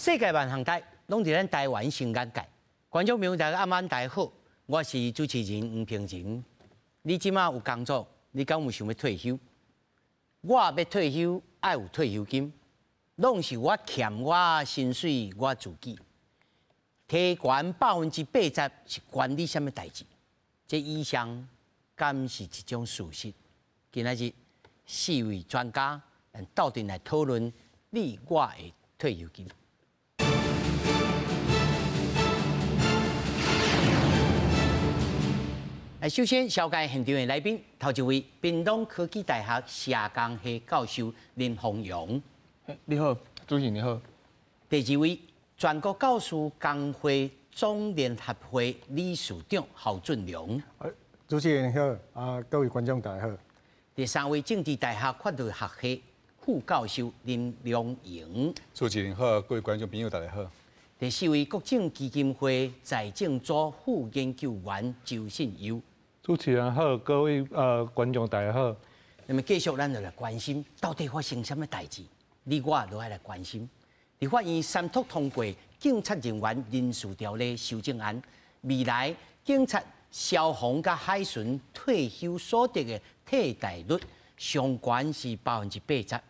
世界万行台拢伫咱台湾新眼界。观众朋友大家晚大家好，我是主持人黄平仁。你即马有工作，你敢有想要退休？我要退休，爱有退休金，拢是我欠我薪水我自己。提悬80%是关你什么代志？这以上敢是一种事实？今仔日4位专家斗阵来讨论你我的退休金。首先，小介现场的来宾，头一位，屏东科技大学社工系教授林鸿阳。你好，主席你好。第二位，全国教师工会总联合会理事长侯俊良。主持人好，各位观众大家好。第三位，政治大学法律学系副教授林良营。主持人好，各位观众朋友大家好。第四位，国政基金会财政组副研究员周信友。主持人好，各位观众大家好。那么继续，咱就来关心到底发生什么代志，你我都爱来关心。立法院三读通过警察人员人事条例修正案，未来警察、消防甲海巡退休所得的替代率上悬是80%。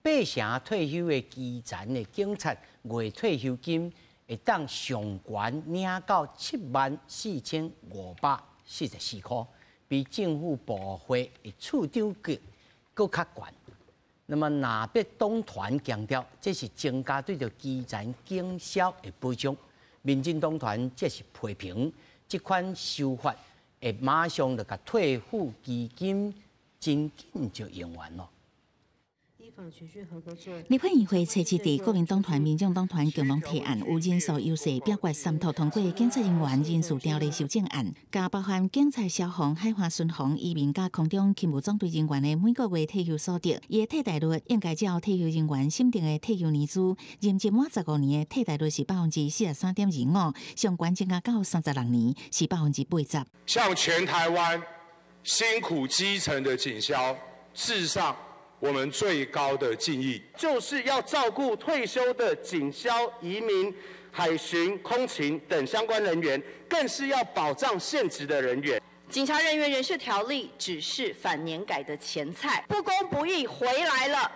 8成退休的基层的警察月退休金会当上悬领到74544块，比政府部会的处长级搁较悬。那么若别党团强调，这是增加对着基层警消的保障。民进党团则是批评这款修法会马上就甲退抚基金真紧就用完了。立法院会初期伫国民党团、民众党团共同提案，有人数优势表决三读通过警察人员人事条例修正案，加包含警察、消防、海华巡防、移民甲空中勤务总队人员的每个月退休所得，伊的替代率应该照退休人员审定的退休年资，任期满15年的替代率是43.25%，上悬增加到36年是80%。向全台湾辛苦基层的警消致上我们最高的敬意，就是要照顾退休的警消、移民、海巡、空勤等相关人员，更是要保障现职的人员。警察人员人事条例只是反年改的前菜，不公不义回来了，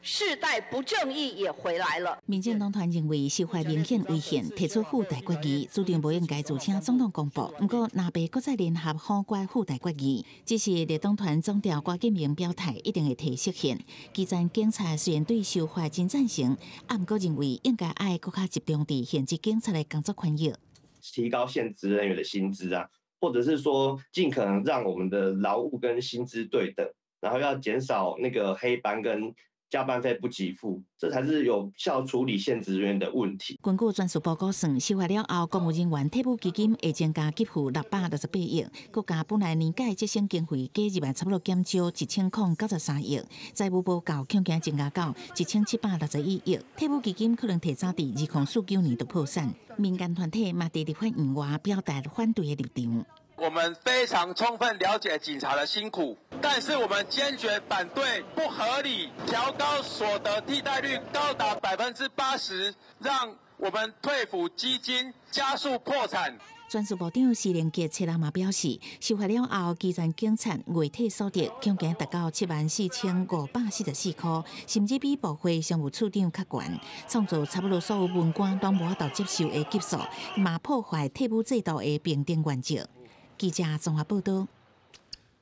世代不正义也回来了。民进党团认为修法明显违宪，提出附带决议，注定不应该自请总统公布。不过，若被搁再联合反决附带决议，只是立党团总调郭建明表态一定会提实现。基层警察虽然对修法真赞成，不过认为应该爱搁较集中伫现职警察的工作权益，提高现职人员的薪资啊，或者是说尽可能让我们的劳务跟薪资对等，然后要减少那个黑班跟加班费不给付，这才是有效处理现职人员的问题。根据专属报告算，修法了后，公务人员退伍基金会增加给付668亿，国家本来年改节省经费加入来差不多减少1093亿，财务报告恐惊增加到1761亿，退伍基金可能提早伫2049年就破产。民间团体嘛伫立法院外表达反对的立场。我们非常充分了解警察的辛苦，但是我们坚决反对不合理调高所得替代率高达80%，让我们退抚基金加速破产。专属部长施连杰7日嘛表示，修法了后，基层警察月退所得恐惊达到74544块，甚至比部会常务处长较悬，创造差不多所有文官都无法度接受的级数，嘛破坏退伍制度的平等原则。记者综合报道。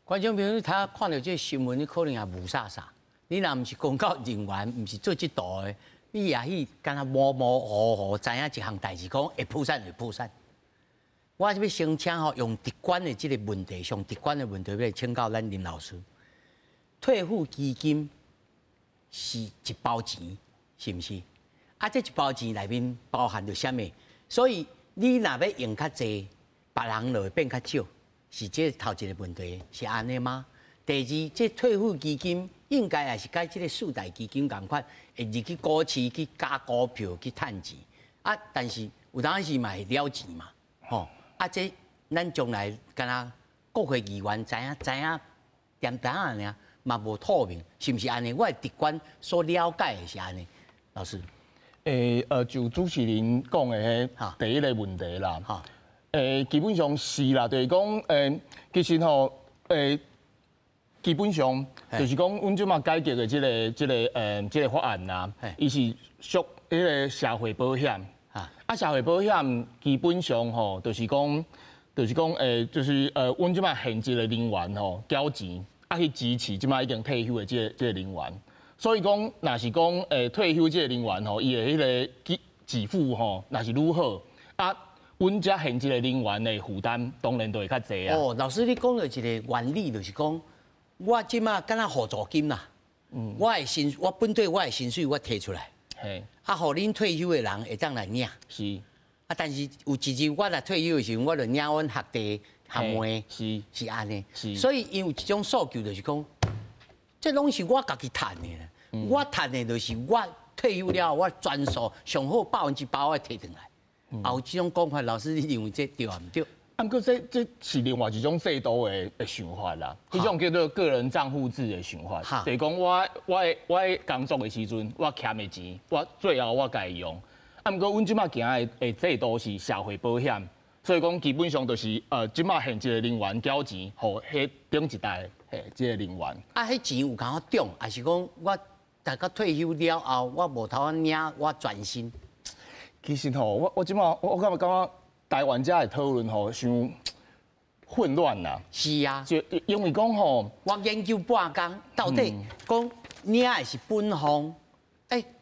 观众朋友，他看到这新闻，你可能也无啥啥。你若不是公告人员，不是做这道的，你也去敢若模模糊糊知影一项代志，讲会破产会破产。我是要先请用直观的这个问题，上直观的问题要请教咱林老师。退抚基金是一包钱，是不是？啊，这一包钱内面包含着什么？所以你若要用较济。别人就会变较少，是这头一个问题，是安尼吗？第二，这退抚基金应该也是跟这个四大基金同款，会入去股市去加股票去趁钱啊。但是有当时嘛会了钱嘛，吼啊！这咱将来敢若国会议员知影点尔，嘛无透明，是毋是安尼？我的直观所了解的是安尼，老师。就主持人讲的第一个问题啦，基本上是啦，就是讲其实吼基本上就是讲，阮即马改革的这个法案啦，伊是属迄个社会保险。社会保险基本上吼，就是讲，就是阮即马现职的人员吼，缴钱去支持即马已经退休的这个人员。所以讲，若是讲退休这个人员吼，伊的迄个给付吼，若是愈好阮遮现职的人员的负担当然就会较济啊。哦，老师你讲的一个原理就是讲，我即马敢若互助金啦，我本队我的薪水我摕出来。互恁退休的人会当来领，是。但是有一日我来退休的时候，我就领阮学弟学妹，是安尼。所以因为这种诉求就是讲，这拢是我家己赚的啦。我赚的就是我退休了，我全数上好100%我摕回来。有这种讲法，老师你认为这对啊唔对？不过这是另外一种制度的想法啦，迄种叫做个人账户制的想法，就是讲我工作的时阵，我欠的钱，我最后我家用。不过阮即马行的制度是社会保险，所以讲基本上就是即马现职的人员缴钱，互迄顶一代即个人员。迄钱有甲我中，还是讲我大家退休了后，我无头仔领，我全薪？其实吼，我即马我感觉。台湾遮的讨论吼，伤混乱啦。是啊，就因为讲吼，我研究半工，到底讲领的是分红，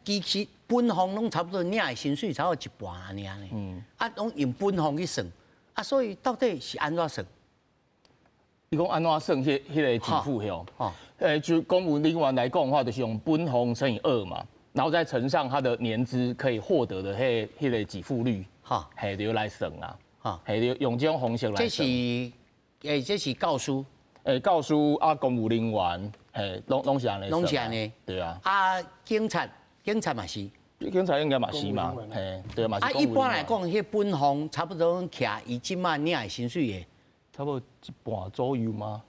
其实分红拢差不多领的薪水差不多一半安尼呢。拢用分红去算，所以到底是安怎算？你讲安怎算迄个支付吼？就公务人员来讲的话，就是用分红乘以2嘛，然后再乘上他的年资可以获得的迄个给付率。就来算啊，用这种方式来算。这是教书，教书公务人员，拢是安尼。拢是安尼。对啊。警察嘛是。警察应该嘛是嘛，对嘛是。一般来讲，迄分红差不多徛伊即马领的薪水的，差不多一半左右吗？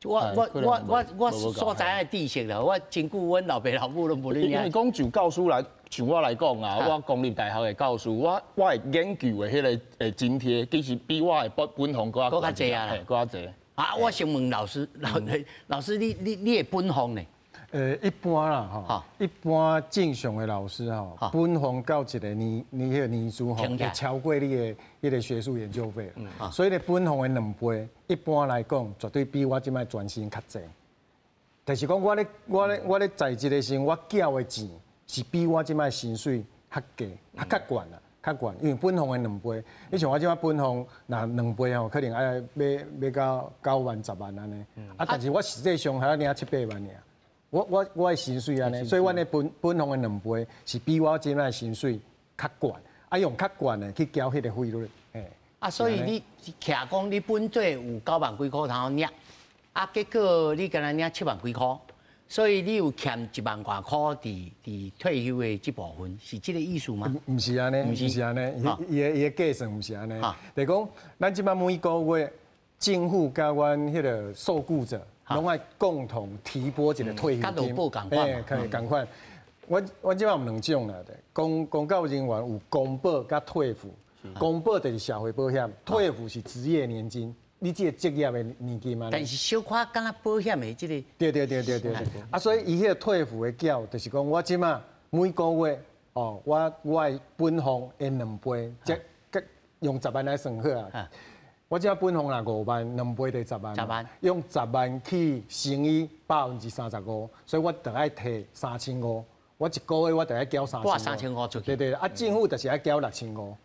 我所在的知识啦，我真久阮老爸老母都无咧。因为讲就教书来，像我来讲啊，我公立大学的教书，我的研究的迄个津贴，其实比我的本红搁较济啊，搁较济。我想问老师，老师你的本红呢？一般啦哈，一般正常的老师哈，本红到一个年迄个年资吼，会超过你的迄个学术研究费啦。所以咧，本红的2倍，一般来讲，绝对比我即摆专薪较济。但是讲我咧在职的时候，我缴的钱是比我即摆薪水较低，较悬啦，较悬。因为本红的2倍，你像我即摆本红那2倍吼，可能要到9万、10万安尼。但是我实际上还要领7、8万尔。我的薪水安尼，所以我的本红的2倍是比我即摆薪水较悬，用较悬的去交迄个费率。所以你徛讲你本队有9万几块通领，结果你敢若领7万几块，所以你有欠1万多块伫退休的这部分，是这个意思吗？唔是安尼，唔是安尼，伊的计算唔是安尼。就是讲，咱即摆每个月政府甲阮迄个受雇者。拢爱共同提拨一个退休金，可以共款。我即摆有2种啦，公教人员有公保甲退抚，公保就是社会保险，退抚是职业年金，你这个职业的年金嘛。但是小可敢若保险的这个。对。所以伊迄个退抚的缴，就是讲我即摆每个月我的本红的2倍，即用10万来算好啊。我只本红啦5万，2倍就10万。10万。用10万去乘以35%，所以我得爱摕3500。我一个月我得爱交3500。拨3500出去。对，政府就是爱交6500。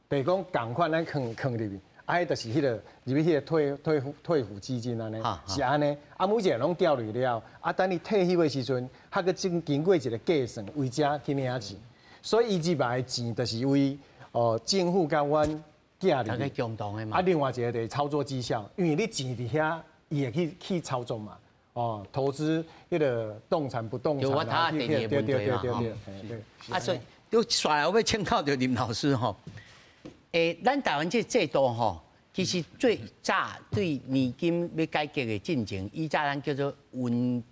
就是讲共款咱放入去，迄就是迄个入去迄个退抚基金安尼，是安尼。每一个拢调入了，等你退休的时阵，还个经过一个计算，为遮去领钱。所以伊即摆的钱就是为政府甲阮。大家共同的嘛。另外一个就是操作绩效，因为你钱伫遐，伊会去操作嘛。投资迄个动产不动产。就我他第二个问题嘛。对。所以就刷来我要请教到林老师吼。咱台湾这制度吼，其实最早对年金要改革的进程，以早咱叫做温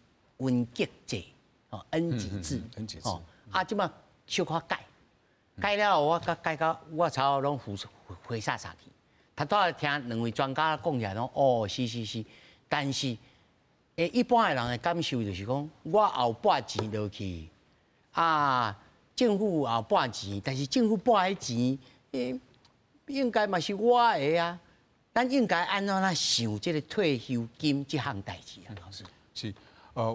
吉制，恩给制。即摆小可改。改了后我改到我操拢灰煞煞去。他都要听两位专家讲起来，讲哦是，但是一般的人的感受就是讲，我后拨钱落去，啊，政府后拨钱，但是政府拨的钱，应该嘛是我的啊，咱应该安怎来想这个退休金这项代志啊，老师？是，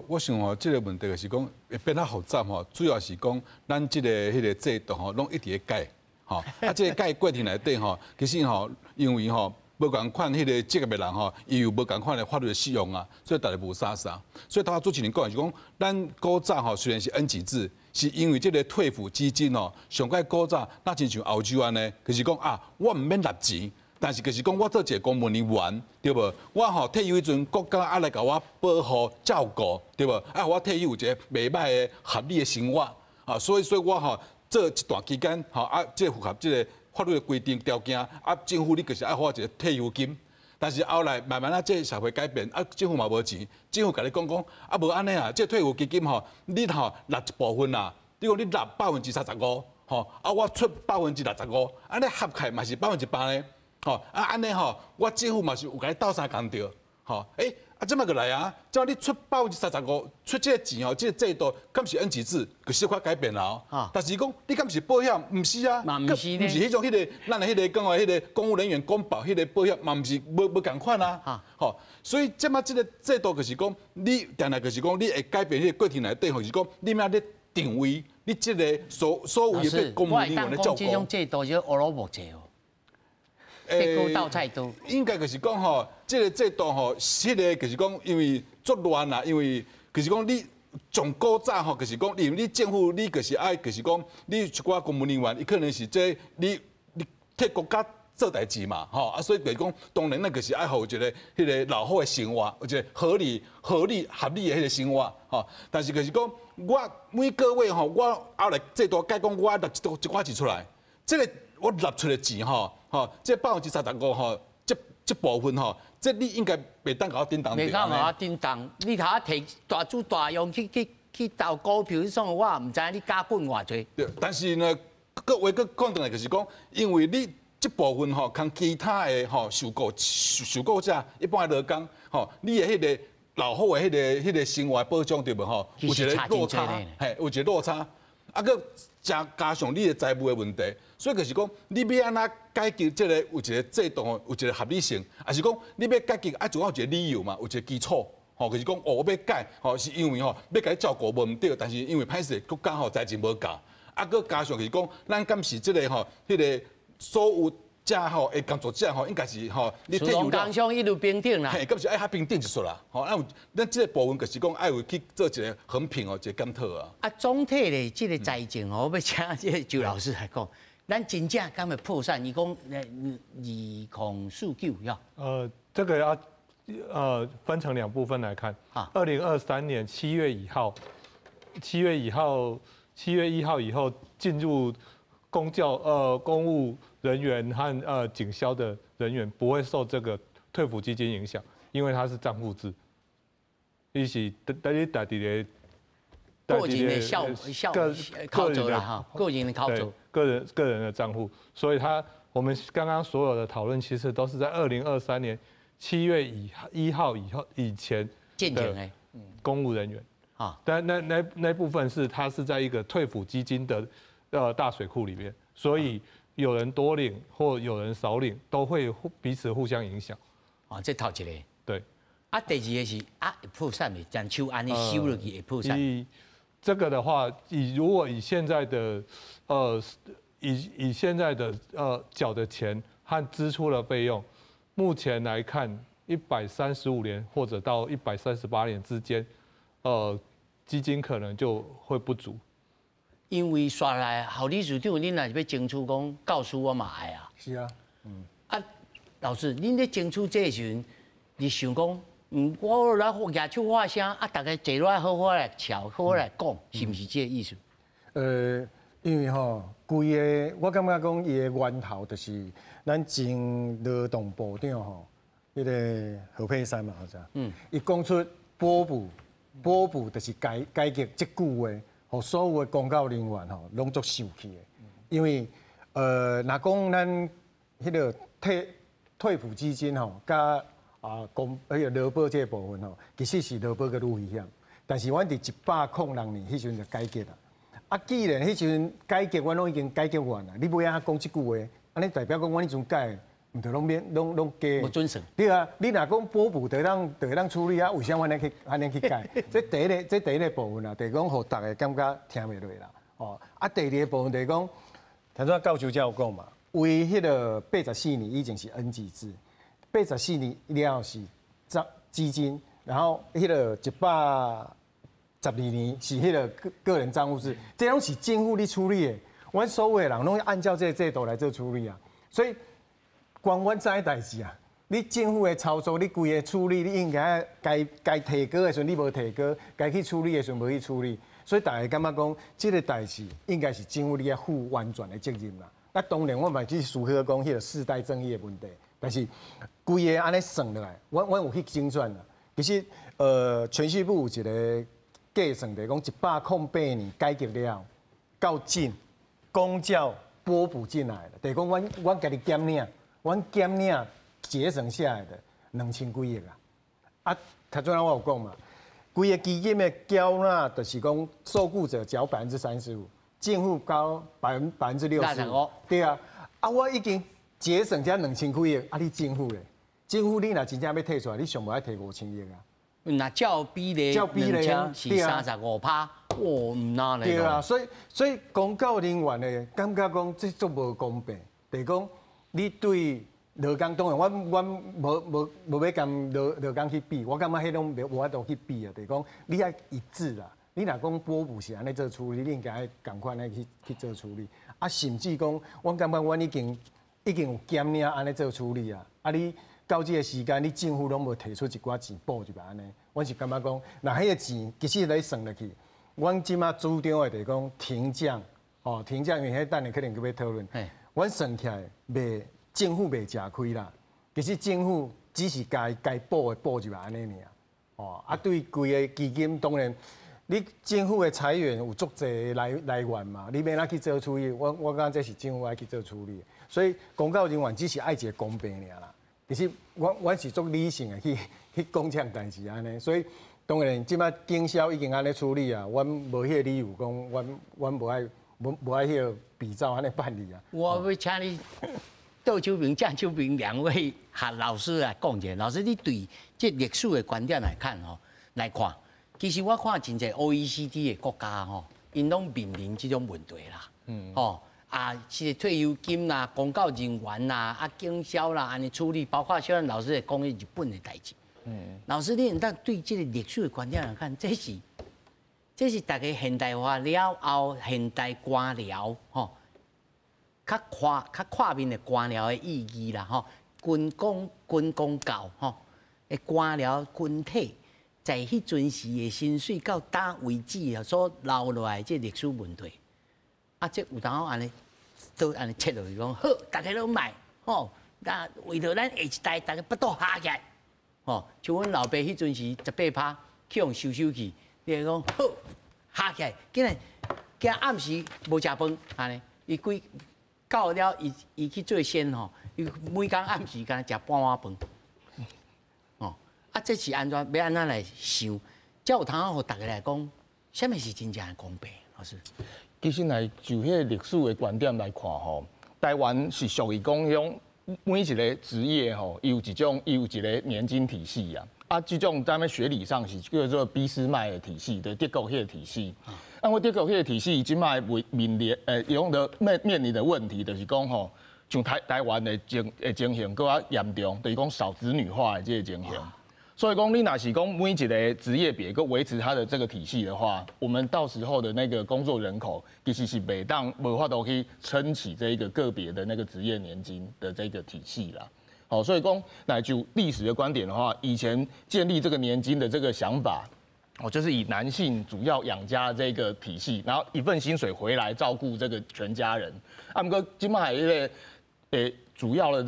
我想吼，这个问题就是讲会变较复杂吼，主要是讲咱这个迄个制度吼，拢一直在改，吼，这个改过程内底吼，其实吼，因为吼。无共款迄个职业的人吼，伊有无共款的法律的适用啊，所以大家无啥。所以他主持人讲是讲，咱古早吼虽然是 N 级制，是因为这个退抚基金吼，上届古早那亲像欧洲安尼，就是讲啊，我唔免纳钱，但是就是讲我做一个公务人员，对无？我吼退休迄阵，国家啊来甲我保护照顾，对无？啊，我退休有一个袂歹的合理的生活啊，所以我吼这一段期间吼啊，这符合这个。法律的规定条件，啊，政府你就是爱花一个退休金，但是后来慢慢啊，这社会改变，啊，政府嘛无钱，政府甲你讲，啊，无安尼啊，这退休基金吼，你吼纳一部分啦，你讲你纳35%，吼，啊，我出65%，安尼合起来嘛是100%呢，吼，啊，安尼吼，我政府嘛是有甲你斗相共着，吼，啊，这么个来啊，只要你出35%，出这个钱吼，这个制度敢是 N 级制，就小可改变了哦。但是讲你敢是保险，唔是啊，嘛唔是呢，唔是迄种咱的迄个讲话迄个公务人员公保迄个保险，嘛唔是无共款啊。吼，所以这么这个制度就是讲，你定定就是讲，你会改变迄个过程内底，就是讲你要咧定位你这个所有的对公务人员的照顾。这种制度就俄罗斯制哦。结果倒菜多，应该就是讲吼，这个制度吼，迄个就是讲，因为作乱啦，因为就是讲你从古早吼，就是讲，因为你政府你就是爱，就是讲，你一寡公务人员，伊可能是这你替国家做代志嘛，吼啊，所以就是讲，当然那就是爱好一个迄个老好的生活，一个合理合理的迄个生活，吼。但是就是讲，我每个月吼，我后来制度改讲，我纳一寡钱出来，这个我纳出的钱吼。吼，这35%吼，这部分吼，这你应该袂当甲我叮当。袂当甲我叮当，你头下摕大主大用去投股票，迄种我也唔知你加滚偌济。对，但是呢，各位讲转来就是讲，因为你这部分吼，跟其他的吼受雇者一般的劳工吼，你的迄个老好的迄个生活保障对无吼，有一个落差，嘿，有一个落差，啊个加上你的财务的问题。所以就是讲，你要安怎解决这个有一个制度有一个合理性，还是讲你要解决啊，总要有一个理由嘛，有一个基础，吼，就是讲我要改，吼，是因为吼要甲你照顾无毋对，但是因为歹势国家吼财政无够，啊，佮加上就是讲，咱敢是这个吼，迄个所有者吼的工作者吼，应该是吼，你退休工商一路平等啦，嘿，敢是爱较平等一撮啦，吼，咱这个部分就是讲爱有去做一个衡平哦，一个检讨啊。啊，总体的这个财政哦，我要请这个周老师来讲。咱真正敢会破产？伊讲2049要。这个要分成2部分来看。2023年7月1号，7月1号以后进入公务人员和警消的人员不会受这个退抚基金影响，因为它是账户制，伊是大地的。个人的靠走啦哈，个人的靠走，个人的账户，所以我们刚刚所有的讨论其实都是在2023年7月1号以前的公务人员啊，但那部分它是在一个退抚基金的大水库里面，所以有人多领或有人少领都会彼此互相影响啊，这头一个对啊，第二个是会破产的，将手安尼收落去会破产。这个的话，如果以现在的缴的钱和支出的费用，目前来看，135年或者到138年之间，基金可能就会不足。因为刷来，校理事长，恁若是要争取讲教师我嘛爱啊。是啊，啊，老师，恁咧争取这时阵，你想讲？我来举手发声，啊，大家坐落来好好来瞧，好好来讲，是毋是这个意思？因为吼，规个我感觉讲伊的源头就是咱前劳动部长吼，迄个何佩珊嘛，好像，伊讲出保部就是改革这句话，互所有的公教人员吼，拢足受气的。因为若讲咱迄个退抚基金吼，甲劳保这部分吼，其实是劳保个愈危险。但是阮伫106年迄时阵就改革啦。啊，既然迄时阵改革，阮拢已经改革完啦，你尾仔讲即句话，安尼代表讲阮迄阵改，毋着拢加。无准绳。对啊，你若讲补补就当处理啊，为啥安尼去改？这第一个部分啊，就是讲，互大家感觉听袂落啦。哦，啊，第二个部分就是讲，头先教授才有讲嘛，为迄个84年以前是 N 级制，84年了后是基金，然后迄个112年是迄个个人账户制，这拢是政府咧处理的，阮所有的人拢按照这个制度来做处理啊，所以光阮知代志啊。你政府的操作，你规个处理，你应该该提高的时阵你无提高，该去处理的时阵无去处理，所以大家感觉讲，这个代志应该是政府你要负完全的责任啦。那当然，我嘛只是思考讲迄个世代正义的问题，但是规个安尼算落来，阮有去精算啦。其实铨叙部有一个计算，就是讲108年改革了后，到进公教补补进来了，就是讲阮家己减领，阮减领。节省下来的2000几亿啊！啊，头先我有讲嘛，规个基金的缴纳就是讲受雇者缴35%，政府交65%。对啊，啊我已经节省这2000几亿，啊你政府咧？政府你若真正要退出来，你上无爱退5000亿啊？那照比例2000是35%，哦，唔哪咧？对啊，所以公教人员咧，感觉讲这足无公平，就是讲你对。劳工当然，阮无要跟劳工去比，我感觉迄种无法度去比啊。就是讲，你要一致啦。你若讲补补是安尼做处理，你应该赶快安尼去做处理。啊，甚至讲，我感觉阮已经有减领安尼做处理啊。啊，你到这个时间，你政府拢无提出一寡钱补入来安尼，阮是感觉讲，那迄个钱其实来算落去，阮即马主张的就是讲停降，哦，停降，因为迄等下可能去要讨论。阮算起来袂。政府袂吃亏啦，其实政府只是该补的补入来安尼尔，哦，啊对规个基金当然，你政府的财源有足侪来源嘛，你免哪去做处理，我感觉这是政府爱去做处理，所以公告人员只是爱一个公平尔啦。其实我是足理性的去讲这样代志安尼，所以当然即摆经销已经安尼处理啊，阮无迄个理由讲，阮无爱迄个比照安尼办理啊。我要请你。杜秋平、郑秋平两位老师来讲者，老师你对这历史的观点来看来看，其实我看真侪 OECD 的国家因拢面临这种问题啦。是退休金啦、公教人员啦、经销啦，安尼处理，包括像老师也讲日本的代志。老师你对这个历史的观点来看，这是大家现代化了后现代官僚较跨面的官僚的意义啦，军公教的官僚群體，在迄陣時的薪水到哪為止所留落來這歷史問題，這有當安尼都安尼切落去講，好，大家都買，那為了咱下一代，大家不都下起來，像阮老爸迄陣時18%去用收去，你講好下起來，今日暗時無食飯，安尼伊規。到了，伊去做仙伊每工暗时敢食半碗饭，这是安怎？要安怎来想？才有通互大家来讲，什么是真正的公平？老师，其实来就迄个历史的观点来看台湾是属于讲种每一个职业伊有一个年金体系啊，这种在学理上是叫做俾斯麦的体系，对德国迄个体系。因为德国迄个体系即摆面临的问题，就是讲像台湾的情形更加严重，就是讲少子女化的这个情形。所以讲，你若是讲每一个职业别，佮维持它的这个体系的话，我们到时候的那个工作人口其实是没法度去撑起这一个个别的那个职业年金的这个体系啦。所以讲，那就历史的观点的话，以前建立这个年金的这个想法。就是以男性主要养家这个体系，然后一份薪水回来照顾这个全家人。不过今麦一个主要的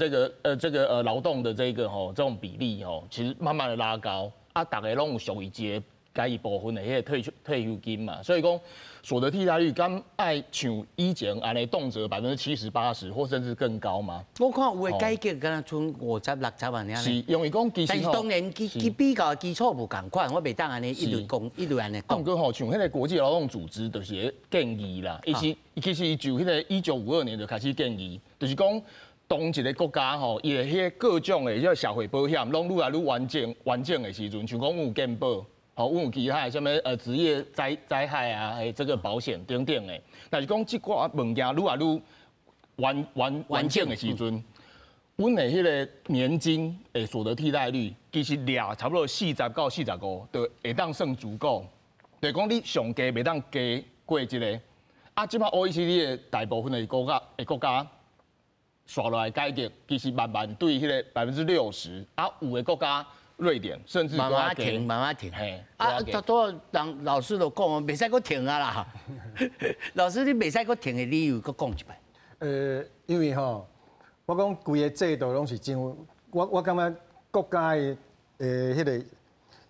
这个劳动的这种比例其实慢慢的拉高大家拢有属于一个改一部分的迄个退休金嘛，所以讲所得替代率敢爱像以前安尼动辄70%、80%或甚至更高吗？我看有的改革敢若剩50、60万尔。是，因为讲其实但是当然其比较基础无共款，我袂当安尼一直安尼讲。不过吼，像迄个国际劳动组织就是建议啦，其实就迄个1952年就开始建议，就是讲。当一个国家吼，伊的迄个各种的叫社会保险，拢愈来愈完整的时阵，像讲有健保，吼，有其他的什么职业灾害啊，这个保险等等的。但是讲即寡物件愈来愈完整的时阵，阮的迄个年金的所得替代率，其实俩差不多40到45，就会当算足够。就是讲你上加袂当加过一个。啊，即摆 OECD 的大部分的国家。刷落来改革，其实慢慢对迄个60%，啊，有的国家瑞典甚至慢慢停，嘿，啊，都人老师都讲，袂使搁停啊啦。老师，你袂使搁停的理由，搁讲一摆。因为吼，我讲规个制度拢是真，我感觉国家的迄个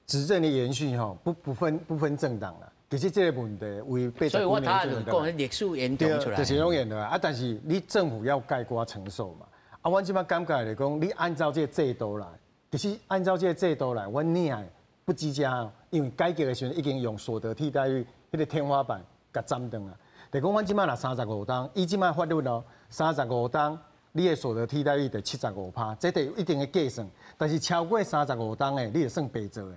执政的延续吼，不分政党啦。其实这个问题为80所以我他讲历史研究出来，就是拢演的啊。但是你政府要概括承受嘛。啊，我即摆感觉来讲，你按照这个制度来，其实按照这个制度来，我领不积加，因为改革的时候已经用所得替代率迄个天花板甲斩断啊。就讲我即摆若35档，伊即摆法律咯，35档你的所得替代率得75%，这得有一定的计算。但是超过35档的，你就算白做的。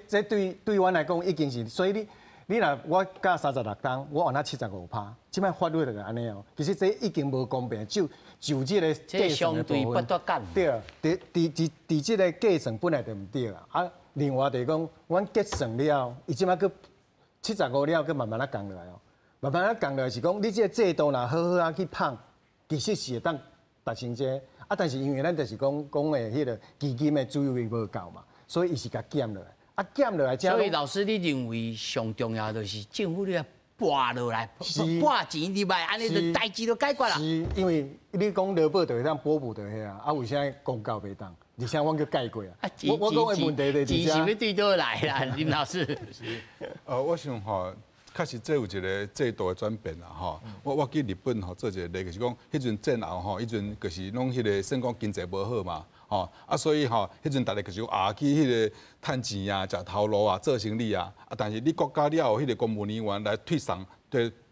这对阮来讲已经是，所以你若我加36档，我换那75%，即摆法律就安尼哦。其实这已经无公平，就这个计算的部分，对，伫这个计算本来就唔对啦。啊，另外就是讲，阮计算了，伊即摆佫75了，佫慢慢降落来哦。慢慢降落来是讲，你这个制度若好好啊去碰，其实是会当达成这个。啊，但是因为咱就是讲的迄个基金的注意力无够嘛，所以伊是甲减落来。啊，减落来，所以老师，你认为上重要就是政府你要拨落来，拨钱入来，安尼就代志就解决啦。是，因为你讲劳保就会当补就遐啊，啊为啥公告袂当？而且我叫改过啊。我讲的问题就是钱是要对倒来啦，林老师。我想吼，确实这有一个制度的转变啦，吼。我去日本吼做一个例，就是讲，迄阵战后吼，迄阵就是拢迄个算讲经济无好嘛。吼啊，所以吼，迄阵大家就是去迄个趁钱啊、食头路啊、做生意啊。啊，但是你国家了有迄个公务人员来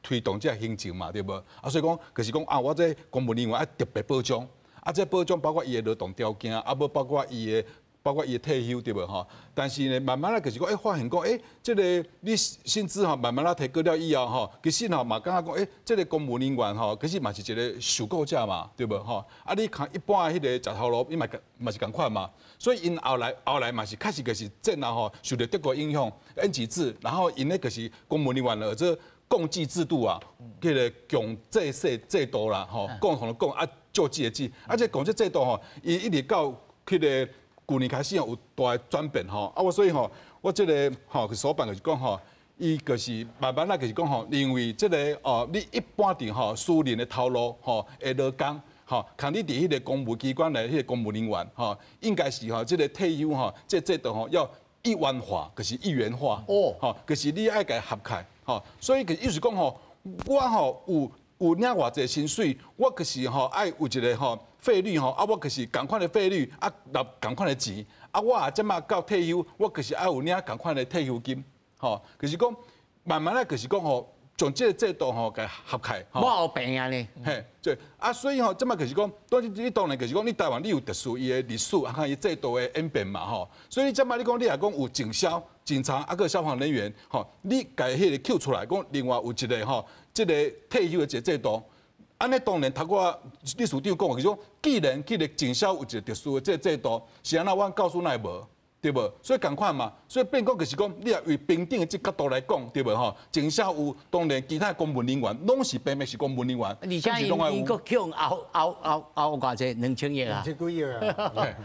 推动这行情嘛，对无？啊，所以讲就是讲啊，我这公务人员要特别保障。啊，这保障包括伊的劳动条件，啊，无包括伊的退休，对无吼？但是呢，慢慢啊，就是讲，发现讲，这个你薪资吼，慢慢啊提高了以后吼，其实吼嘛，感觉讲，这个公务人员吼，其实嘛是一个受雇者嘛，对无吼？啊，你看一般的迄个食头路，伊嘛是共款嘛，所以因后来嘛是确实就是战后吼受到德国影响，N级制，然后因那个是公务人员了这共济制度啊，迄个共济制度啦，吼，共同的共啊，救济的济，而且共济制度吼，伊一直到迄个。去年开始有大的转变吼，啊我所以吼，我这个吼所办就是讲吼，伊就是慢慢啊就是讲吼，因为这个你一般的吼私人的头路吼会落工吼，看你伫迄个公务机关的迄个公务人员吼，应该是吼这个退休吼，这制度吼要一元化，就是一元化哦，吼，就是你爱甲合开吼，所以就意思讲吼，我吼有领偌济薪水，我就是吼爱有一个吼。费率吼，啊，我就是共款的费率，啊，拿共款的钱，啊，我啊，即马到退休，我就是爱有领共款的退休金，吼，就是讲慢慢啊，就是讲吼，从这个制度吼，甲合开，我有病啊呢，嘿，对，啊，所以吼，即马就是讲，你当然就是讲，你台湾你有特殊伊的历史，啊，伊制度的演变嘛，吼，所以你即马你讲，你也讲有警消、警察啊个消防人员，吼，你甲迄个扣出来，讲另外有一个吼，这个退休的一个制度。安尼当然，头我历史长讲，就是讲，既然迄个警消有一个特殊的这制度，是安那阮告诉咱无，对无？所以共款嘛，所以变讲就是讲，你也为平等的这角度来讲，对无吼？警消有，当然其他公务人员拢是平平是公务人员，而且伊个抢后偌济2000亿啊，2000几亿啊，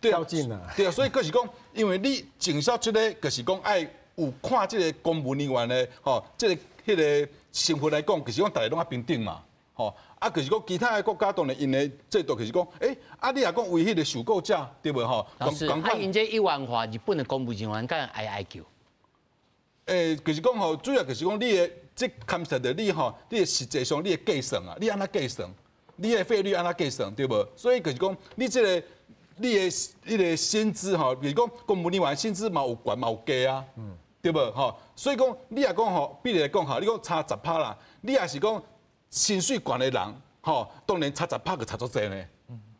较劲啊，对啊，所以就是讲，因为你警消这个就是讲爱有看这个公务人员的吼，这个迄个身份来讲，就是讲大家拢爱平等嘛。吼，啊，就是讲其他的国家当然因的制度就是讲，啊，你也讲为迄个受雇者对无吼？老师，啊，因这1元化，日本的公务人员敢哀求？就是讲吼，主要就是讲你的这监察的你吼，你的实际上你的计算啊，你安怎计算？你的费率安怎计算，对无？所以就是讲，你你的薪资吼，比如讲公务人员薪资嘛有悬嘛有低啊，对无？吼，所以讲你也讲吼，比例来讲吼，你讲差10%啦，你也是讲薪水悬的人，吼，当然差10%就差足济呢，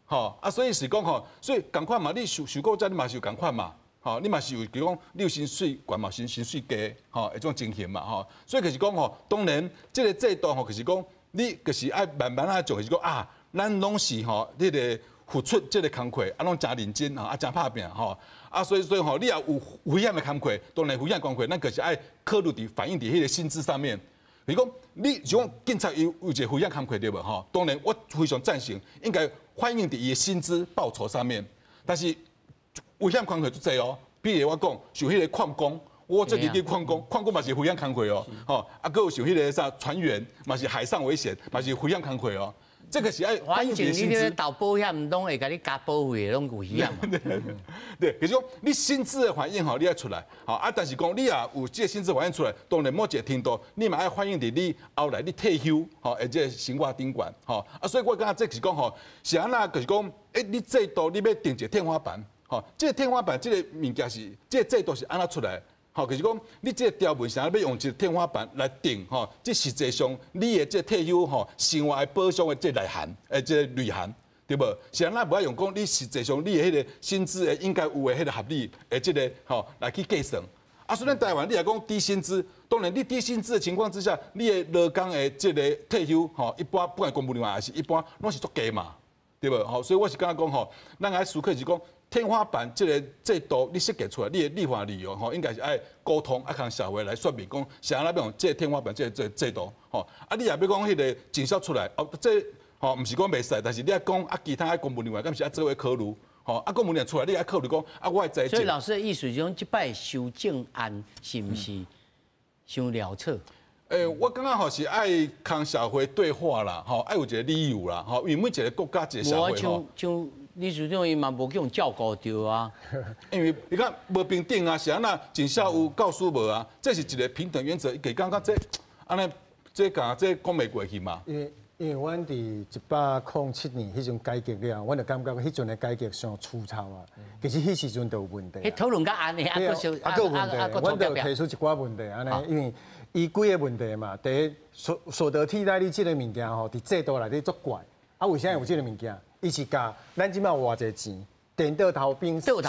吼啊，所以是讲吼，所以共款嘛，你受过这你嘛是有共款嘛。吼，你嘛是有，比如讲，你有薪水悬嘛，薪水低，吼，一种情形嘛，吼，所以就是讲吼，当然，这个制度吼，就是讲，你就是爱慢慢啊做，就是讲啊，咱拢是吼，你个付出这个工课，啊，拢真认真吼，啊，真拍拼吼，啊，所以吼，你也有危险的工课，当然危险工课，咱就是爱考虑伫反映伫迄个薪资上面。比如讲，你像警察有一个危险工课对无吼？当然，我非常赞成，应该反映伫伊的薪资报酬上面，但是。危险工课足济哦，比如我讲，像迄个矿工，我最近去矿工嘛是危险工课哦，吼，啊，佮有像迄个啥船员嘛是海上危险，嘛是危险工课哦，这个是爱反映你薪资。投保险拢会甲你加保费，拢危险嘛。对，就是讲你薪资的反映吼，你爱出来，吼啊，但是讲你也有这个薪资反映出来，当然某一个程度，你嘛爱反映伫你后来你退休，吼，而且生活顶悬，吼啊，所以我感觉这是讲吼，是安那就是讲，你制度你要定一个天花板。吼，这个天花板，这个物件是，这个制度是安怎出来？吼，就是讲，你这个条文是要用一个天花板来定，吼，这实际上你的这退休吼生活的保障的这内涵，这内涵，对无？是安那不要用讲，你实际上你的迄个薪资的应该有的迄个合理的这个吼来去计算。啊，虽然台湾你来讲低薪资，当然你低薪资的情况之下，你的劳工的这个退休吼，一般不管公务人员还是一般，拢是足低嘛，对无？吼，所以我是感觉讲吼，咱爱思考是讲。天花板这个制度你设计出来，你的立法理由吼，应该是爱沟通，啊，向社会来说明讲，想要用这个天花板这个制度，吼，啊，你也要讲迄个警消出来，哦，这吼唔是讲袂使，但是你要讲啊，其他公务人员敢是要做为考虑，吼，啊，公务人员出来，你要考虑讲啊，我在。所以老师的意思就是讲，这摆修正案是唔是伤潦草？我感觉吼是爱向社会对话啦，吼，爱有一个理由啦，吼，因为每一个国家一个社会吼。你主张伊嘛无叫人照顾到啊，因为你看无平等啊，是安那警校有教书无啊，这是一个平等原则，给感觉这安尼这讲这讲袂过去嘛。因为阮伫1807年迄阵改革了，阮就感觉迄阵的改革上粗糙啊，其实迄时阵就有问题。迄讨论到安尼，啊个问题，阮就提出一寡问题安尼，因为伊几个问题嘛，第一所得替代率这个物件吼，伫制度内底足怪，啊为啥有这个物件？伊是甲咱即摆有偌济钱，电倒头兵算，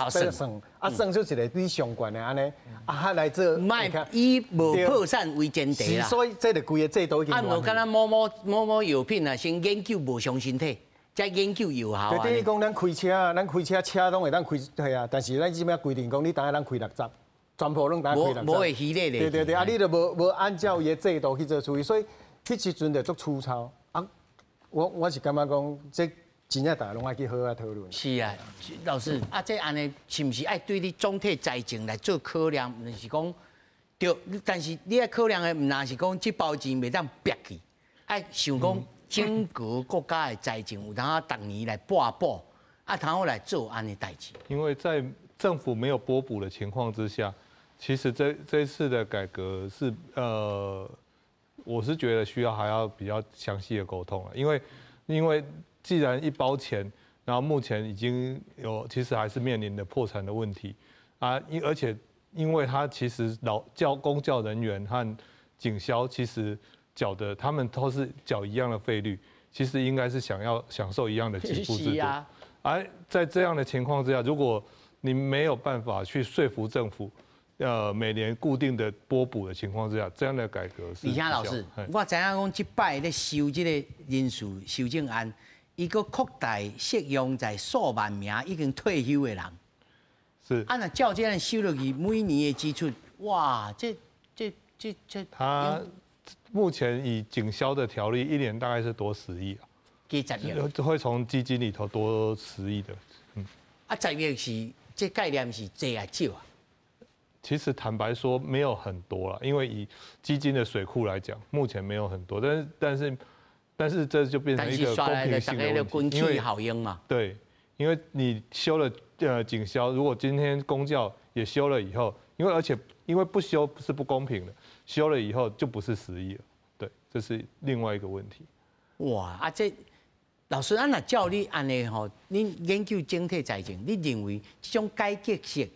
啊算出一个比上悬的安尼，啊来做，卖以无破产为前提啦。所以这个规个制度已经。啊，无敢若某药品啊，先研究无伤身体，再研究有效啊。就等于讲咱开车拢会当开，对啊，但是咱即摆规定讲，你当然咱开60，全部拢当开60。无会虚咧咧。对，啊，你就无按照伊的制度去做处理，所以迄时阵就足粗糙。啊，我是感觉讲这。真正大家拢爱去好好讨论。是啊，老师啊，这安尼是毋是爱对你总体财政来做考量？毋是讲对，但是你爱考量的毋那是讲这包钱袂当憋去，爱想讲整个国家的财政有当逐年来拨补，啊，然后来做安尼代志。因为在政府没有拨补的情况之下，其实这一次的改革是我是觉得需要还要比较详细的沟通了，因为既然一包钱，然后目前已经其实还是面临的破产的问题啊，而且因为他其实公教人员和警消其实他们都是缴一样的费率，其实应该是想要享受一样的给付制度。而在这样的情况之下，如果你没有办法去说服政府，每年固定的拨补的情况之下，这样的改革是。李霞老师，我知影讲这摆咧修这个人事修正案。伊个扩大适用在数万名已经退休的人，是。按照照这样收落去，每年的支出，哇，这。他目前以警消的条例，一年大概是多10亿啊。几10亿？会从基金里头多10亿的。啊，10亿是这概念是多还少啊？其实坦白说，没有很多啦，因为以基金的水库来讲，目前没有很多，但是这就变成一个公平性的问题，因为好用嘛。对，因为你修了警消，如果今天公教也修了以后，因为不修是不公平的，修了以后就不是10亿了，对，这是另外一个问题。哇啊，这老师，俺若照你安尼吼，你研究整体财政，你认为这种改革式、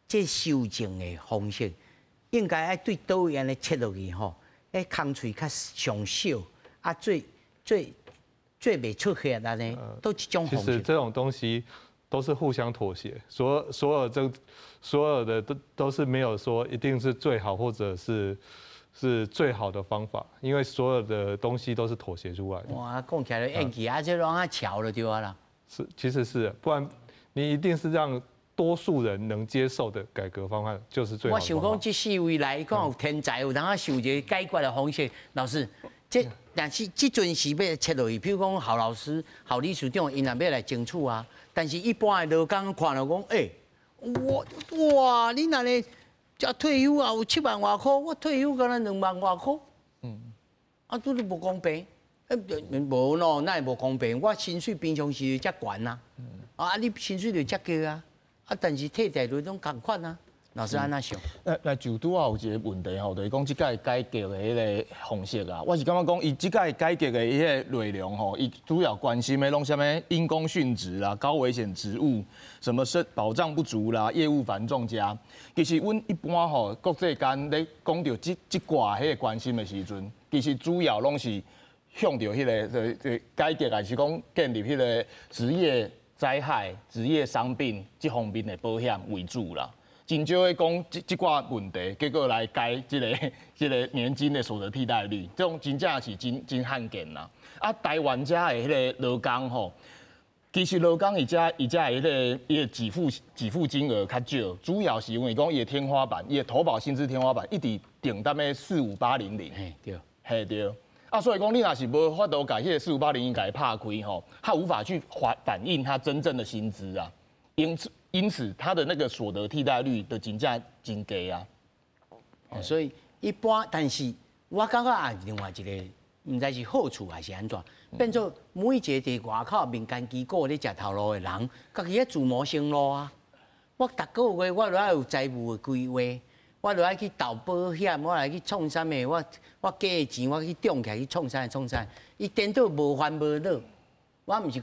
这修正的方式，应该爱对倒位安尼切落去吼，哎，空喙较上少，啊，最袂出血安尼，都这种方式。其实这种东西都是互相妥协，所有的都是没有说一定是最好或者是最好的方法，因为所有的东西都是妥协出来的。哇，讲起来就硬气，这让它巧了对啊啦。是，其实是，不然你一定是让多数人能接受的改革方案，就是最好的方法。我想讲，这4位来讲有天才，有当啊想一个解决的方式。老师，但是这阵是要切落去，比如讲郝老师、郝理事长，因也要来争取啊。但是一般的劳工看了讲，哇，你那里才退休啊，有7万外块，我退休敢若2万外块，啊，都是不公平。无喏，那也无公平。我薪水平常时才悬啊，啊，你薪水就才高啊，啊，但是替代就拢同款啊。老师安那想？那就拄好有一个问题吼，就是讲即届改革的迄个方式啊，我是感觉讲伊即届改革的迄个内容吼，伊主要关心的拢什么因公殉职啦、高危险职务、什么保障不足啦、业务繁重加。其实阮一般吼，国际间咧讲到即挂迄个关心的时阵，其实主要拢是向着迄个改革，还是讲建立迄个职业灾害、职业伤病这方面的保险为主啦。真少会讲这挂问题，结果来改这个年金的所得替代率，这种真正是真罕见啦。啊，台湾遮的迄个劳工吼，其实劳工伊遮的迄个给付金额较少，主要是因为讲伊的天花板，伊的投保薪资天花板一直定在咩45800，对，嘿对。啊，所以讲你若是无法度改迄个45800改拍开吼，他无法去反映他真正的薪资啊，因此，他的那个所得替代率的真正真低啊。所以一般，但是我感觉啊，另外一个，唔知是好处还是安怎，变做每一个伫外口民间机构咧食头路的人，家己咧自谋生路啊。我逐个月我都要有财务的规划，我就要去投保险，我来去创啥物，我加的钱我去种起来去创啥。伊颠倒无烦无恼。我唔是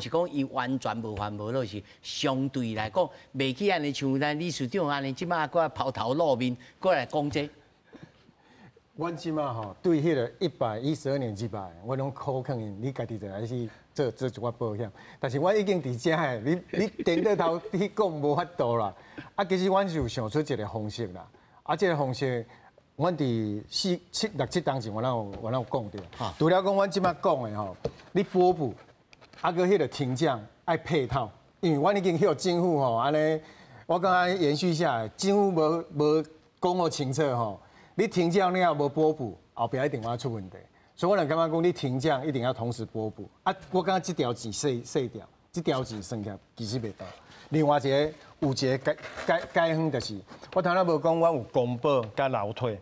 讲伊完全无烦无恼，是相对来讲，袂去安尼像咱理事长安尼，即马过来抛头露面，过来讲这。阮即马吼对迄个112年100，我拢考劝因，你家己就来去做一寡保险。但是我已经伫遮诶，你颠倒头你讲无法度啦。啊，其实阮就想出一个方式啦。啊，这个方式，阮伫6、7当前我有讲到。除了讲阮即马讲诶吼。你补补，啊个迄个停降爱配套，因为阮已经迄个政府吼安尼，我刚刚延续下来，政府无讲好清楚吼，你停降你也无补补，后壁一定会出问题。所以我就感觉讲你停降一定要同时补补。啊，我感觉这条钱细掉，这条钱算起来其实袂大。另外有一个改方就是，我头仔无讲，我有公保甲劳退，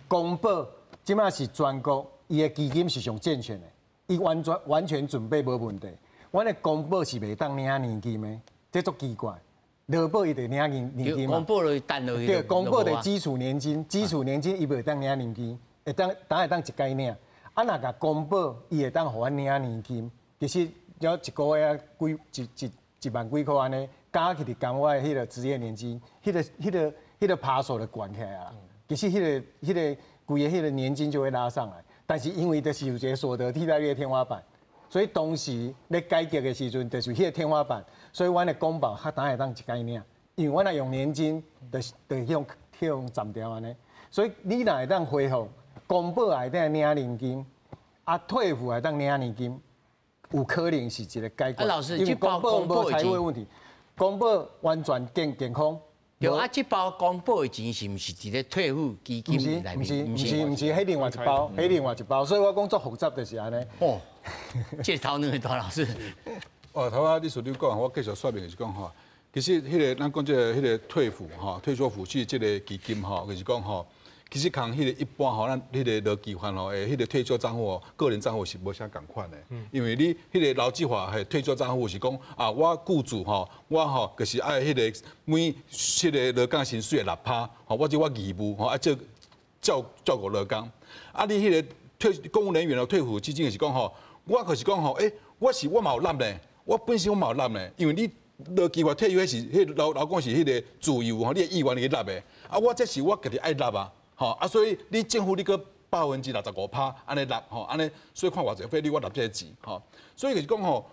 公保即马是全国伊的基金是上健全的。伊完全准备无问题，阮的公保是袂当领年金的，这足奇怪。劳保伊得领年金嘛？公保就等落去。对，公保的基础年金伊袂当领年金，会当一届领。啊，若甲公保伊会当互阮领年金，其实了一个月1万几块安尼，加起嚟讲我的迄个职业年金，迄个爬手的管起来啊，其实迄个规个迄个年金就会拉上来。但是因为就是有一个所得替代率的天花板，所以当时咧改革的时阵，就是迄个天花板，所以阮的公保较会当一概领，因为阮若用年金，就是用暂掉安尼，所以你若会当恢复公保会当领年金，啊退户会当领年金，有可能是一个解决。老师，因为公保无财务的问题，公保完全健康。对啊，这包公保的钱是毋是伫咧退户基金里面？不是，迄另外一包，迄另外一包，所以我讲足复杂就是安尼。哦，这头两个大老师。头仔你所你讲，我继续说明就是讲吼，其实迄个咱讲这个退休福利这个基金吼，就是讲吼，其实像迄个一般吼，咱迄个劳基法吼，迄个退休账户哦，个人账户是无啥共款的。因为你迄个劳基法系退休账户是讲啊，我雇主吼，我吼就是爱迄个每迄个劳工薪水的6%，吼，或者我义务吼，照顾劳工。啊，你迄个公务人员的退抚基金是讲吼，我可是讲吼，我嘛有纳呢，我本身我嘛有纳呢，因为你劳基法退休迄是迄劳工是迄个自由吼，你的意愿你去纳的，啊，我这是我家己爱纳啊，吼啊，所以你政府你个65%安尼纳吼，安尼所以看偌济费率我纳这个钱吼，所以就是讲吼。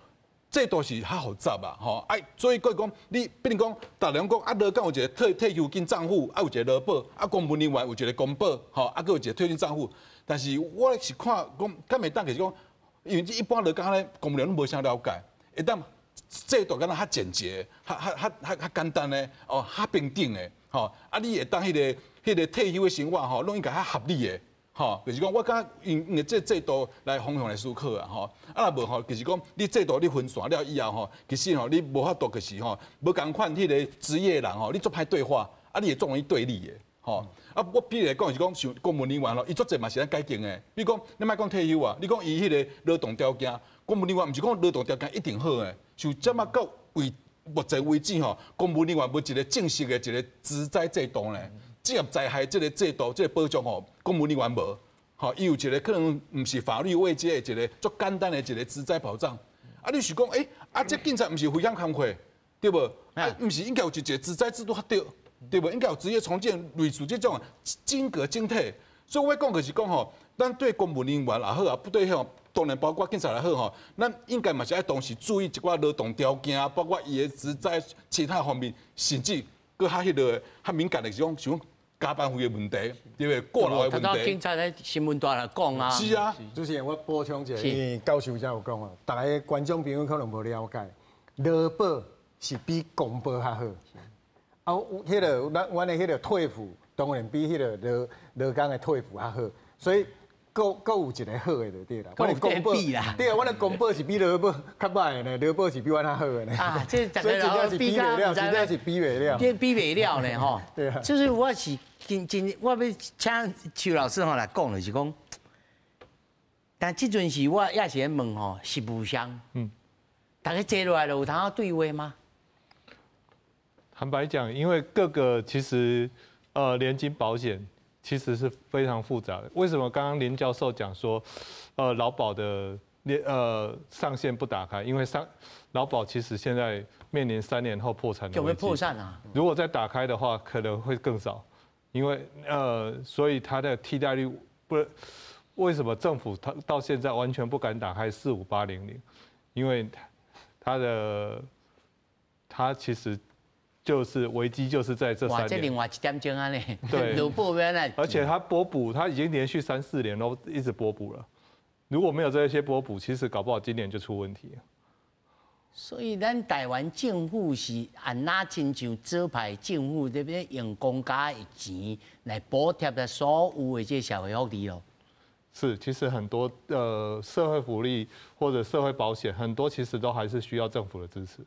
制度是较复杂啊，吼，所以讲你，比如讲，大人讲啊，劳工有一个退休金账户，啊有一个劳保，啊公务人员有一个公保，吼，啊佫有一个退休账户。但是我是看讲，敢会当就是讲，因为一般劳工咧，公务员拢无啥了解，会当制度敢若较简洁，较简单咧，哦，较平等咧，吼，啊你会当迄个退休的生活吼，拢应该较合理的。吼，就是讲，我感用这制度来方向来思考啊，吼，啊若无吼，就是讲，你制度你分散了以后吼，其实吼，你无法度就是吼，无共款迄个职业人吼，你做歹对话，啊，你会做容易对立的，吼，啊，我比如来讲是讲，像公务人员咯，伊做侪嘛是咱改进的，比如讲，你莫讲退休啊，你讲伊迄个劳动条件，公务人员毋是讲劳动条件一定好的，就这么到目前为止吼，公务人员无一个正式的一个职灾制度呢。职业灾害这个制度、这个保障吼，公务人员无，吼，伊有一个可能唔是法律位阶的一个足简单的一个职灾保障。啊，你是讲，这警察唔是非常工课，对无？啊，唔是应该有一个职灾制度较对，对无？应该有职业重建类似这种精格精体。所以我讲就是讲吼，咱对公务人员也好啊，不对吼，当然包括警察也好吼，咱应该嘛是爱同时注意一寡劳动条件啊，包括伊的职灾其他方面，甚至搁较迄个较敏感的是种像。加班费的问题，对不对？过劳的问题。警察在新闻台来讲啊。是啊，主持人，我补充一下，因为教授才有讲啊，大家观众朋友可能无了解，劳保是比公保较好。啊，迄个阮的迄个退抚，当然比迄个劳工的退抚较好，所以各有一个好的就对啦。我的公保啦，对啊，我的公保是比劳保较歹的呢，劳保是比阮较好的呢。啊，这所以真正是比袂了，真正是比袂了。比袂了呢吼。对啊。就是我是。我要请邱老师吼来讲，就是讲，但即阵是我也是问吼，实务上，大家坐落来了有通好对话吗？坦白讲，因为各个其实年金保险其实是非常复杂的。为什么刚刚林教授讲说，劳保的上限不打开？因为劳保其实现在面临3年后破产的危机。有没有破产啊？如果再打开的话，可能会更少。因为所以它的替代率不，为什么政府它到现在完全不敢打开45800？因为它其实就是危机，就是在这3年。哇，这另外一点钟啊呢。对，劳保原来。而且它拨补，它已经连续3、4年都一直拨补了。如果没有这些拨补，其实搞不好今年就出问题了。所以，咱台湾政府是按哪亲像招牌政府这边用公家的钱来补贴的所有的这社会福利咯。是，其实很多社会福利或者社会保险，很多其实都还是需要政府的支持。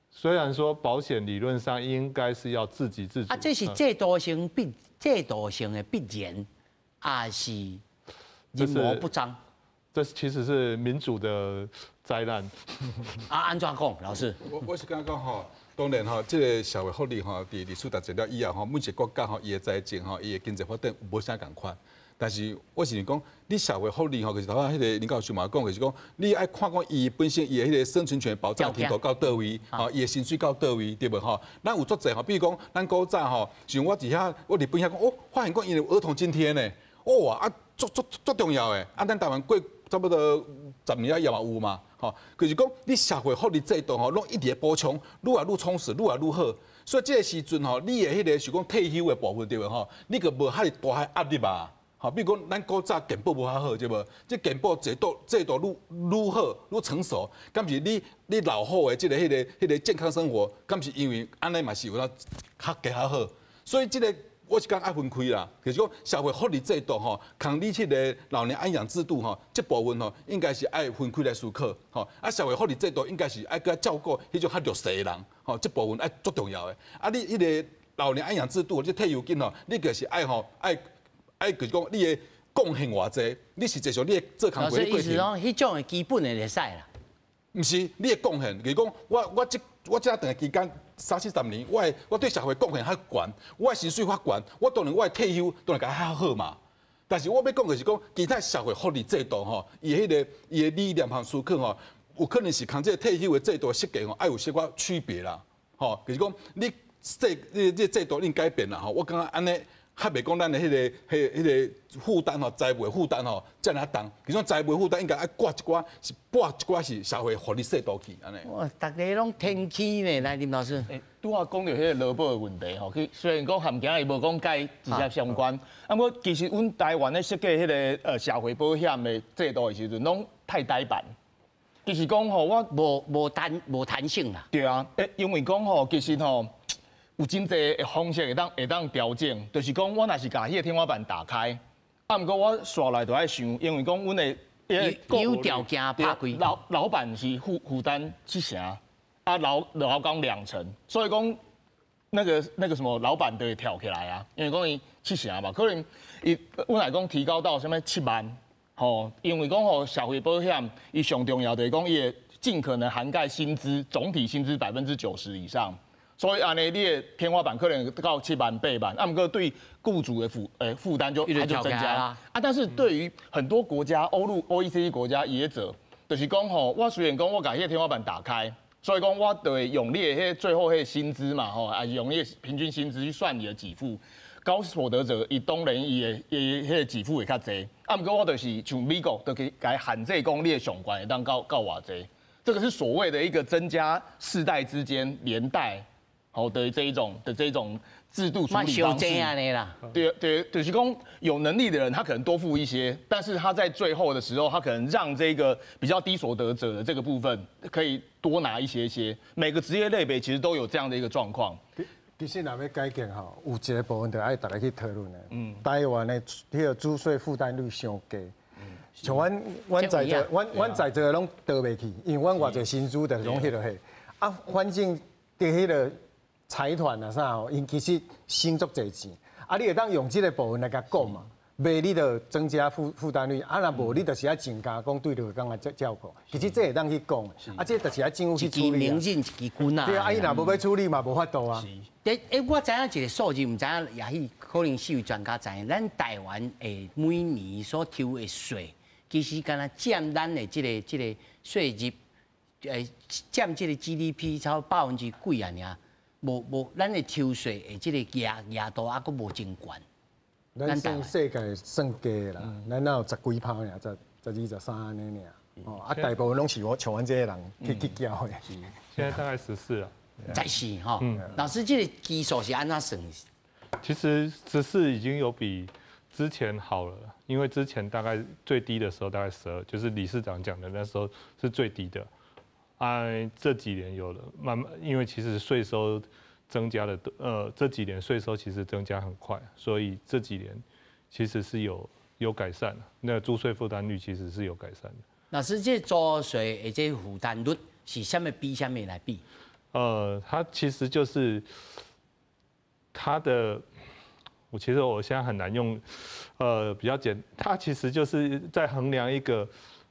虽然说保险理论上应该是要自给自足。啊，这是制度性的必然，还是人谋不彰？这其实是民主的灾难。安怎讲，老师？我是刚讲吼，当然吼，这个社会福利吼，伫历史达成了以后吼，每一个国家吼，伊的财政吼，伊的经济发展无啥共款。但是我是讲，你社会福利吼，就是头仔迄个林教授嘛讲，就是讲，你爱看讲伊本身伊的迄个生存权保障程度到倒位，吼，伊的薪水到倒位，对无吼？咱有足侪吼，比如讲，咱古早吼，像我伫遐，我伫本遐讲，发现讲伊有儿童津贴呢，足重要的，咱台湾过差不多10年也嘛有嘛，吼，就是讲你社会福利制度吼，拢一直在补充，愈来愈充实，愈来愈好。所以这个时阵吼，你的迄个是讲退休的部分对无吼，你个无遐大压力吧？好，比如讲咱古早健保无遐好，对无？这健保制度愈好愈成熟，敢是你老好的这个迄个健康生活，敢是因为安尼嘛是有较加好。所以这个。我是讲爱分开啦，就是讲社会福利制度吼，抗你这个老年安养制度吼，这部分吼应该是爱分开来思考吼。啊，社会福利制度应该是爱个照顾迄种较弱势的人吼，这部分爱足重要的。啊，你迄个老年安养制度，这退休金吼，你就是爱就是讲你的贡献偌济，你实际上你的做工过意思讲，迄种的基本的就使啦。毋是，你的贡献，就是讲我这段期间30-40年，我对社会贡献较悬，我的薪水较悬，我当然我的退休当然该较好嘛。但是我要讲的是讲，其他社会福利制度吼，伊的理念和思考吼，有可能是跟这退休的制度设计吼，爱有些寡区别啦。吼，就是讲你这制度应改变啦。吼，我感觉安尼。较袂讲咱的迄个负担吼，财务负担吼，遮尔重。其种财务负担应该爱挂一寡，是拨一寡是社会福利制度去安尼。哇，大家拢天气呢，来林老师。拄啊讲到迄个劳保的问题吼，佢虽然讲含今伊无讲介直接相关，啊，不过其实阮台湾咧设计迄个社会保险的制度的时阵，拢太呆板。就是讲吼，我无弹性啦。对啊，因为讲吼，其实吼。有真侪的方式会当调整，就是讲我若是甲迄个天花板打开，啊，毋过我刷来就爱想，因为讲阮的有条件拍开，老板是负担7成，啊劳工2成，所以讲那个什么老板就会跳起来啊，因为讲伊7成嘛，可能阮来讲提高到什么7万，吼，因为讲吼社会保险伊上重要就是讲伊会尽可能涵盖薪资总体薪资90%以上。所以安尼，你的天花板可能到7万、8万，啊，不过对雇主的负担就增加啦。啊，但是对于很多国家OECD 国家业者，就是讲吼，我虽然讲我把迄个天花板打开，所以讲我就会用你的最后迄个薪资嘛，吼，啊，用你的平均薪资去算你的给付。高所得者，伊当然伊的迄个给付会较济，啊，不过我就是像美国，就给限制讲你的上限会当到偌济。这个是所谓的一个增加世代之间连带。好的这一种制度处理方式，对，就是讲有能力的人，他可能多付一些，但是他在最后的时候，他可能让这个比较低所得者的这个部分可以多拿一些。每个职业类别其实都有这样的一个状况。其实若要改革吼，有一个部分就爱大家去讨论的。台湾的迄个租税负担率伤低。像阮在座拢倒袂去，因为阮偌侪薪资就是拢迄落迄。啊，反正伫迄个。财团啊啥吼，因其实省足侪钱，啊，你会当用这个部分来甲讲嘛，袂你就增加负担率，啊，若无你就是爱增加讲对着讲啊照顾，其实这会当去讲，啊，这就是爱政府去处理。一支明刃一支棍啊。对啊，伊若无要处理嘛，无法度啊。我知影一个数字，唔知影也许可能是有专家知影，咱台湾诶每年所抽的税，其实敢若占咱的这个税入，占这个 GDP 超几%几啊尔。无，咱的抽税的这个额度还佫无真悬。咱算世界算低啦，咱哪有10几%尔，12、13安尼尔。哦，啊，大部分拢是我像阮这些人去教的。现在大概14啊。14哈。老师，这个基数是安怎算？其实14已经有比之前好了，因为之前大概最低的时候大概12，就是理事长讲的那时候是最低的。这几年有了慢慢，因为其实税收增加的，这几年税收其实增加很快，所以这几年其实是有改善的。那个租税负担率其实是有改善的。老师，这租税的这负担率是什么比什么来比？它其实就是它的，我现在很难用，比较它其实就是在衡量一个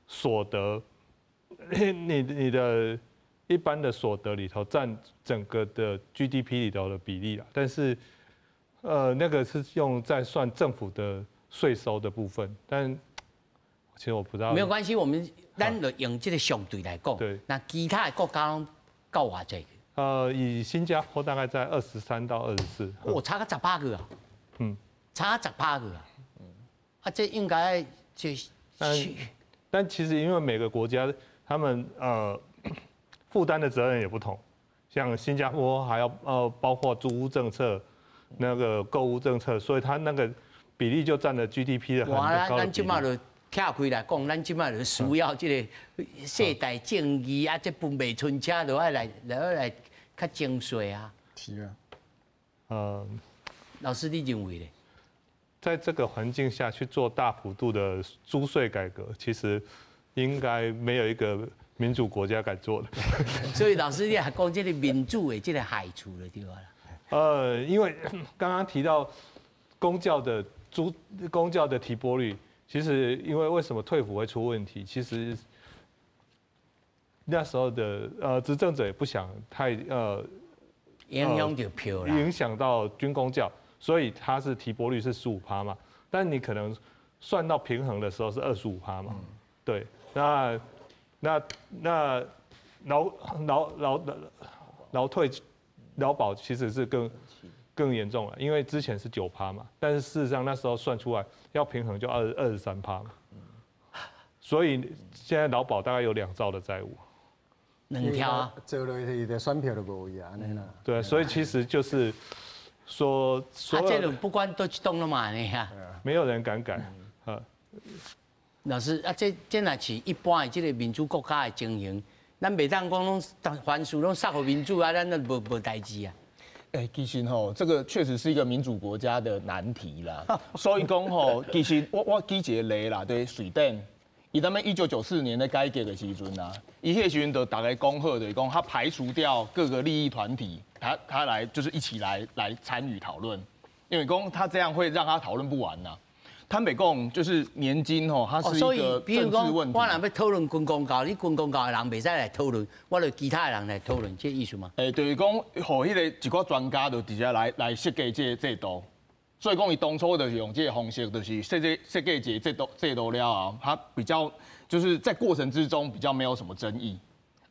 所得。你的一般的所得里头占整个的 GDP 里头的比例啦，但是那个是用在算政府的税收的部分，但其实我不知道。没有关系，咱就用这个相对来讲。对。那其他的国家拢到偌济？以新加坡大概在23到24。我差个10%个啊。差10%个啊。啊，这应该就。但其实因为每个国家。他们负担的责任也不同，像新加坡还要包括租屋政策、那个购物政策，所以它那个比例就占了 GDP 的很高的比例。咱即马就拆开来讲，咱即马就需要这个世代正义啊，这分袂春车就要来较征税啊。是啊。老师，你认为呢？在这个环境下去做大幅度的租税改革，其实。应该没有一个民主国家敢做的。所以老师你还讲这个民主的这个害处了，对吧？因为刚刚提到公教的公教的提拨率，其实因为什么退辅会出问题，其实那时候的执政者也不想太影响到票啦，影响到军公教，所以它是提拨率是15%嘛，但你可能算到平衡的时候是25%嘛，对，那劳保其实是更严重了，因为之前是9%嘛，但是事实上那时候算出来要平衡就23%嘛，所以现在劳保大概有2兆的债务。两条啊，做落去的选票都无去安尼啦。对，所以其实就是说，这种不管都去动了嘛，你看，没有人敢改。老师啊，这若是一般的这个民主国家的情形，咱袂当讲拢凡事拢杀给民主啊，咱都无代志啊。其实吼，这个确实是一个民主国家的难题啦。所以讲吼，其实我举一个例啦，对，瑞典。以他们1994年的改革的时阵啊，伊迄时阵就大概讲好的，讲他排除掉各个利益团体，他来就是一起来参与讨论，因为讲他这样会让他讨论不完呐。坦白讲，就是年金吼，它是一个政治问题。我若要讨论军公教，你军公教的人袂使来讨论，我就其他的人来讨论，这意思吗？就是讲，互迄个一寡专家就直接来设计这个制度。所以讲，伊当初就是用这个方式，就是设计这个制度了啊，它比较就是在过程之中比较没有什么争议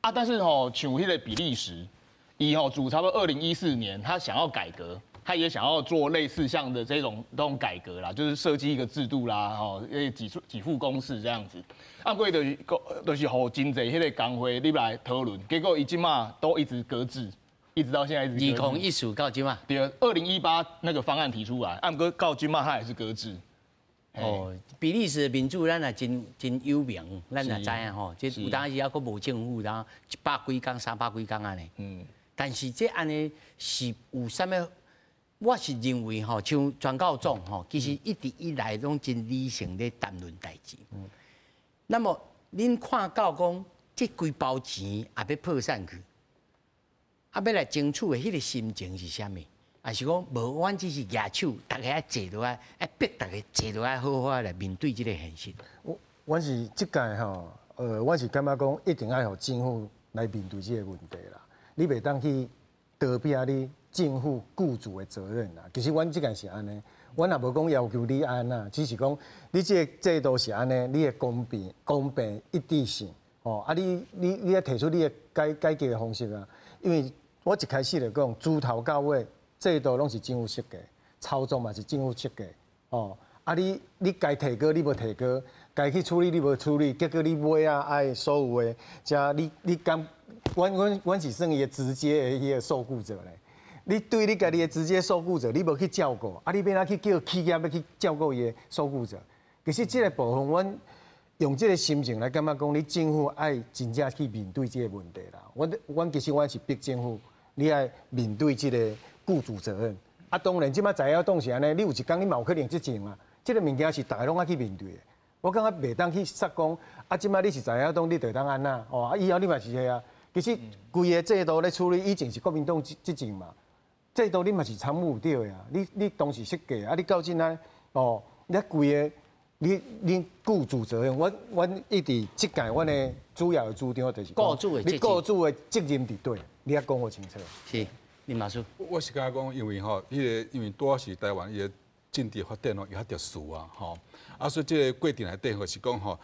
啊。但是吼，像迄个比利时，伊吼主差不多2014年，他想要改革，他也想要做类似像的这种改革啦，就是设计一个制度啦，吼，给付公式这样子。啊，过就是互真侪迄个工会你来讨论，结果伊即马都一直搁置。一直到现在一直二孔一数到今嘛，对，2018那个方案提出来，按哥到今嘛，它也是搁置。哦，比利时的民主咱也真有名，咱也知影吼，这有当时还佫无政府，然后100几天、300几天安尼。但是这安尼是有啥物？我是认为吼，像全教总吼，其实一直以来拢真理性咧谈论代志。那么恁看到讲，这规包钱也要破产去？啊，要来争取的迄个心情是啥物？还是讲无？阮只是举手，大家爱坐落来，爱逼大家坐落来，好好来面对这个现实。我是即届吼，我是感觉讲一定要互政府来面对这个问题啦。你袂当去逃避你政府雇主的责任啦。其实阮即届是安尼，阮也无讲要求你安啦，只是讲你这个制度是安尼，你的公平一致性哦。啊，你要提出你的改革的方式啊，因为我一开始就讲，自头到尾制度拢是政府设计，操作嘛是政府设计，哦，啊你该提高你无提高，该去处理你无处理，结果你尾啊爱所有的，加你敢，阮是算伊个直接的迄个受雇者咧。你对你家己的直接受雇者，你无去照顾，啊你要哪去叫企业要去照顾伊的受雇者？其实这个部分，阮用这个心情来感觉讲，你政府爱真正去面对这个问题啦。阮其实阮是逼政府。你爱面对这个雇主责任，啊，当然即摆在野党是安尼，你有一天你嘛有可能执政啊，这个物件是大家拢爱去面对的。我感觉袂当去说讲，啊，即摆你是在野党，你就当安那，哦，啊，以后你嘛是迄啊。其实规个制度咧处理，以前是国民党执政嘛，制度你嘛是参与到的啊。你当时设计，啊，你到今仔，哦，你规个你雇主责任，阮一直即届阮的主要的主张就是雇主的责任，你雇主的责任伫对。你要讲我清楚。是，林老师。我是感觉讲，因为吼，因为多是台湾伊个政治发展吼，伊较特殊啊，吼。啊，所以这个过程内底吼是讲吼，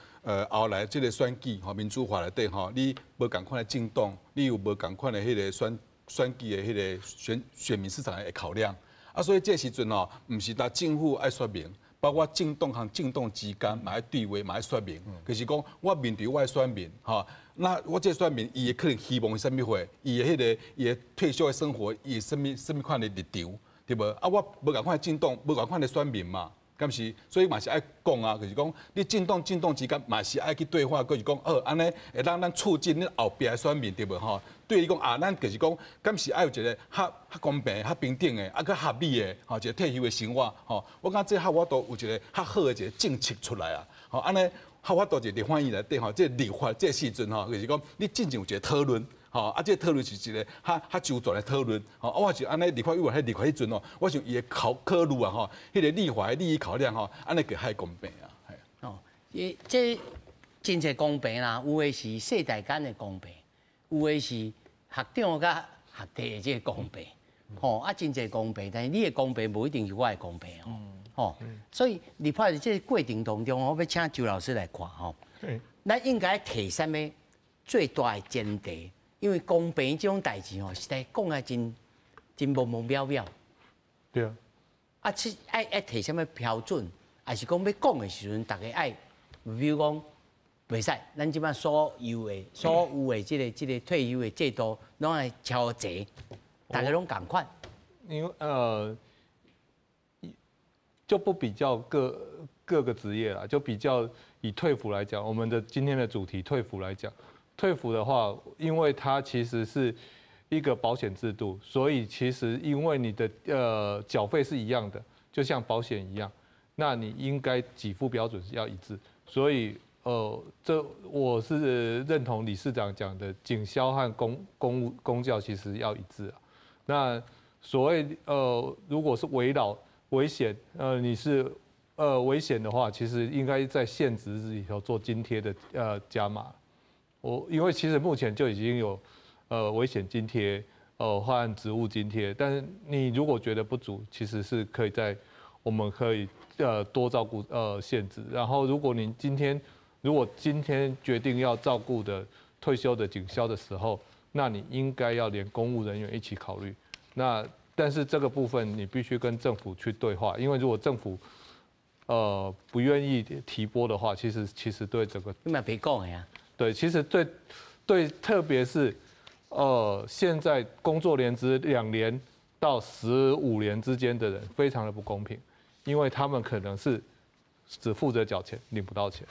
后来这个选举吼，民主化内底吼，你无共款的政党，你有无共款的迄个选举的迄个选民市场的考量。啊，所以这时阵吼，毋是搭政府爱说明。包括政党和政党之间，嘛要对话，嘛要说明。就是讲，我面对我的选民，哈，那我这选民，伊可能希望什么货？伊的迄个，伊的退休的生活，伊什么款的立场，对无？啊，我无共款的政党，无共款的选民嘛，敢是？所以嘛是爱讲啊，就是讲，你政党之间嘛是爱去对话，就是讲，安尼会让咱促进恁后壁的选民，对无？吼，对你讲啊，咱就是讲，敢是爱有一个较公平、较平等的，较合理的，吼，一个退休的生活，吼，我感觉这我都有一个较好的一个政策出来啊，吼，安尼，我都一个立法院内底吼，这立法这时阵吼，就是讲，你进前有一个讨论。吼，啊，这讨论是一个较周全的讨论，吼，我是安尼立法委员喺立法迄阵哦，我想伊的考虑啊，吼，迄个立法的利益考量吼，安尼个较公平啊，系。哦，这真侪公平啦，有的是世代间的公平，有的是学长甲学弟的这个公平，吼，啊，真侪公平，但是你的公平不一定是我的公平哦，吼，所以立法的这个过程当中，我要请周老师来看吼，咱应该提什么最大的前提？因为公平这种代志吼，实在讲啊真模模渺。对啊。啊，爱提什么标准？还是讲要讲的时阵，大家爱，比如讲，袂使，咱即摆所有的这个退休的制度，拢爱超济，大家拢共款。因为就不比较各个职业啦，就比较以退辅来讲，我们的今天的主题退辅来讲。退辅的话，因为它其实是一个保险制度，所以其实因为你的缴费是一样的，就像保险一样，那你应该给付标准是要一致。所以这我是认同理事长讲的，警消和公教其实要一致啊。那所谓如果是危险，你是危险的话，其实应该在现值里头做津贴的加码。因为其实目前就已经有危险津贴和职务津贴，但是你如果觉得不足，其实是可以我们可以多照顾现值。然后如果今天决定要照顾的退休的警消的时候，那你应该要连公务人员一起考虑。但是这个部分你必须跟政府去对话，因为如果政府不愿意提拨的话，其实对这个你嘛别讲呀。对，其实对，特别是现在工作年资2年到15年之间的人，非常的不公平，因为他们可能是只负责缴钱，领不到钱。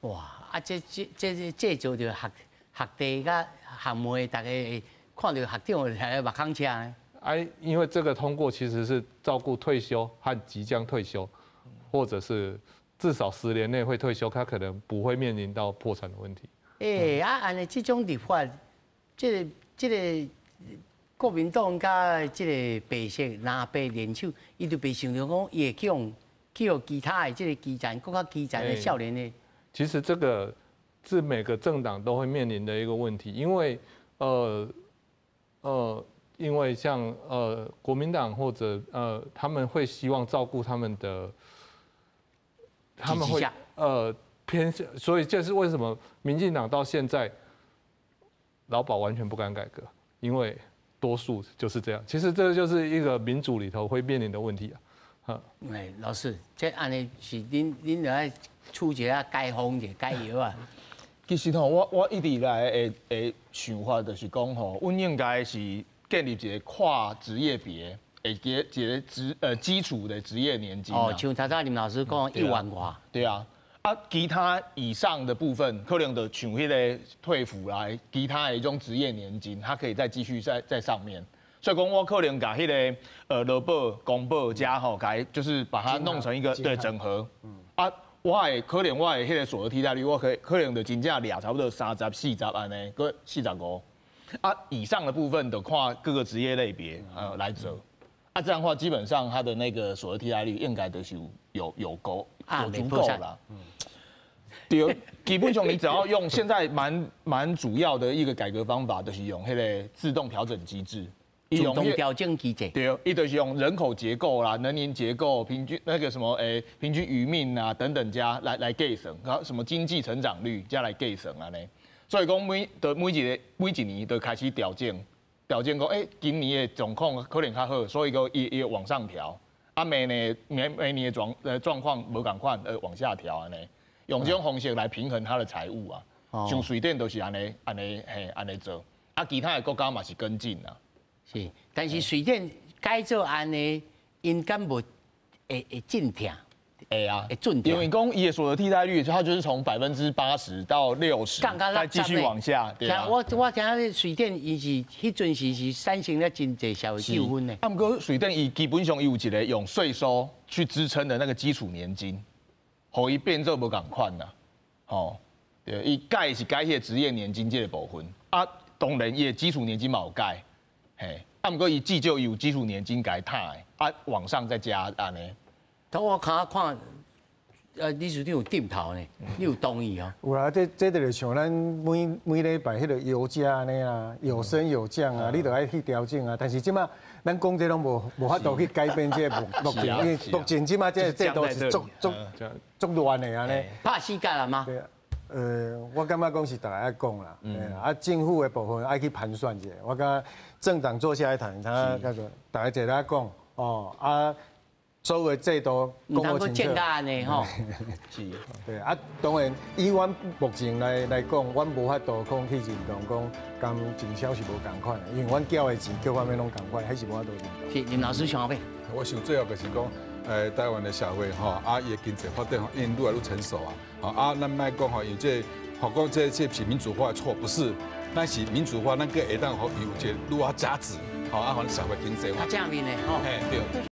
哇，啊，这就学弟甲学妹，大家看到学长来目眶车呢。因为这个通过其实是照顾退休和即将退休，或者是至少10年内会退休，他可能不会面临到破产的问题。安尼这种立法，这个国民党甲这个白色蓝白联手，伊就袂想到讲，伊会去用其他的这个基层、更加基层的少年的。其实这个是每个政党都会面临的一个问题，因为像国民党或者他们会希望照顾他们的。他们会偏向，所以这是为什么民进党到现在劳保完全不敢改革，因为多数就是这样。其实这就是一个民主里头会面临的问题啊。老师，这安尼是恁来出一下解封者解药啊。其实吼，我一直以来的想法就是讲吼，阮应该是建立一个跨职业别。一个基础的职业年金像刚才林老师讲1万块，对啊，其他以上的部分可能的像迄个退辅来，其他的一种职业年金，它可以再继续在上面。所以讲我可能把迄个劳保、公保加吼，就是把它弄成一个对整合。可能我的迄个所得替代率，我可能就真正俩差不多30、40安尼，个45。以上的部分的看各个职业类别来走。这样的话，基本上它的那个所得替代率应该都是有足够啦。对，基本上你只要用现在蛮主要的一个改革方法，就是用迄个自动调整机制。自动调整机制。对，伊就是用人口结构啦、年龄结构、平均那个什么平均余命啊等等加来计算，然后什么经济成长率加来计算安尼。所以讲每一年都开始调整讲，今年的状况可能较好，所以个伊往上调。每年的状况无共款，往下调安尼，用这种方式来平衡它的财务啊。像瑞典都是安尼做，其他的国家嘛是跟进啊。是，但是瑞典改做安尼，因敢无会进跳？会准跳。因为讲伊的所得替代率，它就是从80%到60%，再继续往下。对啊。我听瑞典伊是迄阵是产生了真济社会纠纷的。不过瑞典伊基本上有一个用税收去支撑的那个基础年金，互伊变做无共款呐。对，伊改是改迄个职业年金这个部分当然伊的基础年金嘛有改，嘿，啊，不过伊至少有基础年金改踏的，啊，往上再加安尼。等我看，你是你有点头呢，你有同意哦？有啦，这就是像咱每礼拜迄个油价安尼啦，有升有降啊，你都爱去调整啊。但是即马咱讲这拢无法度去改变这目前，因为目前即马这制度是足乱的安尼。怕膝盖了吗？对啊。我感觉讲是大家爱讲啦，啊，政府的部分爱去盘算一下。我感觉政党坐下来谈，他那个大家一起来讲哦啊。所有的制度讲好清楚，简单的吼。是，对啊，当然以阮目前来讲，阮无法度讲去认同讲跟经销是无共款的，因为阮缴的钱各方面拢共款，还是无法度认同。是，林老师想要咩？我想最后就是讲，台湾的社会吼，啊，伊的经济发展吼，因愈来愈成熟啊，好啊，咱莫讲吼，有这，好讲这是民主化的错，不是，那是民主化，咱个会当吼有一个愈啊价值，好啊，反正社会经济化。啊，正面的吼。嘿，对。